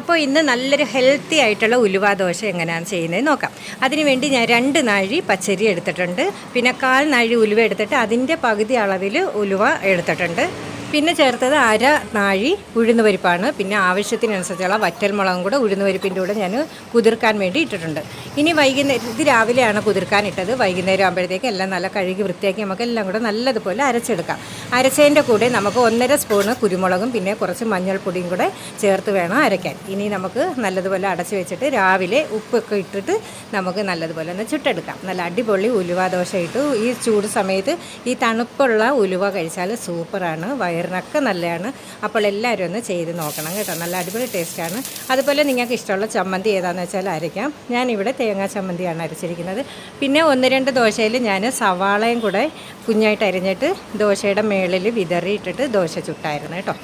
അപ്പോൾ ഇന്ന് നല്ലൊരു ഹെൽത്തി ആയിട്ടുള്ള ഉലുവ ദോശ എങ്ങനെയാണ് ചെയ്യുന്നത് നോക്കാം. അതിനുവേണ്ടി ഞാൻ 2 നാഴി പച്ചരി എടുത്തിട്ടുണ്ട്. പിന്നെ 1/4 നാഴി ഉലുവ എടുത്തിട്ട് അതിൻ്റെ പകുതി അളവിൽ ഉലുവ എടുത്തിട്ടുണ്ട്. പിന്നെ ചേർത്തത് 1/2 നാഴി ഉഴുന്ന് പരിപ്പാണ്. പിന്നെ ആവശ്യത്തിനനുസരിച്ചുള്ള വറ്റൽമുളകും കൂടെ ഉഴുന്ന് പരിപ്പിൻ്റെ കൂടെ ഞാൻ കുതിർക്കാൻ വേണ്ടി ഇട്ടിട്ടുണ്ട്. ഇനി വൈകുന്നേരം, ഇത് രാവിലെയാണ് കുതിർക്കാൻ ഇട്ടത്. വൈകുന്നേരം ആകുമ്പോഴത്തേക്ക് എല്ലാം നല്ല കഴുകി വൃത്തിയാക്കി നമുക്ക് എല്ലാം കൂടെ നല്ലതുപോലെ അരച്ചെടുക്കാം. അരച്ചതിൻ്റെ കൂടെ നമുക്ക് 1.5 സ്പൂണ് കുരുമുളകും പിന്നെ കുറച്ച് മഞ്ഞൾപ്പൊടിയും കൂടെ ചേർത്ത് വേണം അരയ്ക്കാൻ. ഇനി നമുക്ക് നല്ലതുപോലെ അടച്ച് വെച്ചിട്ട് രാവിലെ ഉപ്പൊക്കെ ഇട്ടിട്ട് നമുക്ക് നല്ലതുപോലെ ഒന്ന് ചുട്ടെടുക്കാം. നല്ല അടിപൊളി ഉലുവ ദോശ ഇട്ടു. ഈ ചൂട് സമയത്ത് ഈ തണുപ്പുള്ള ഉലുവ കഴിച്ചാൽ സൂപ്പറാണ്, വയറിനൊക്കെ നല്ലതാണ്. അപ്പോൾ എല്ലാവരും ഒന്ന് ചെയ്ത് നോക്കണം കേട്ടോ. നല്ല അടിപൊളി ടേസ്റ്റാണ്. അതുപോലെ നിങ്ങൾക്ക് ഇഷ്ടമുള്ള ചമ്മന്തി ഏതാണെന്ന് വെച്ചാൽ അരയ്ക്കാം. ഞാനിവിടെ തേങ്ങാ ചമ്മന്തിയാണ് അരച്ചിരിക്കുന്നത്. പിന്നെ 1-2 ദോശയിൽ ഞാൻ സവാളയും കൂടെ കുഞ്ഞായിട്ട് അരിഞ്ഞിട്ട് ദോശയുടെ മേളിൽ വിതറിയിട്ടിട്ട് ദോശ ചുട്ടായിരുന്നു കേട്ടോ.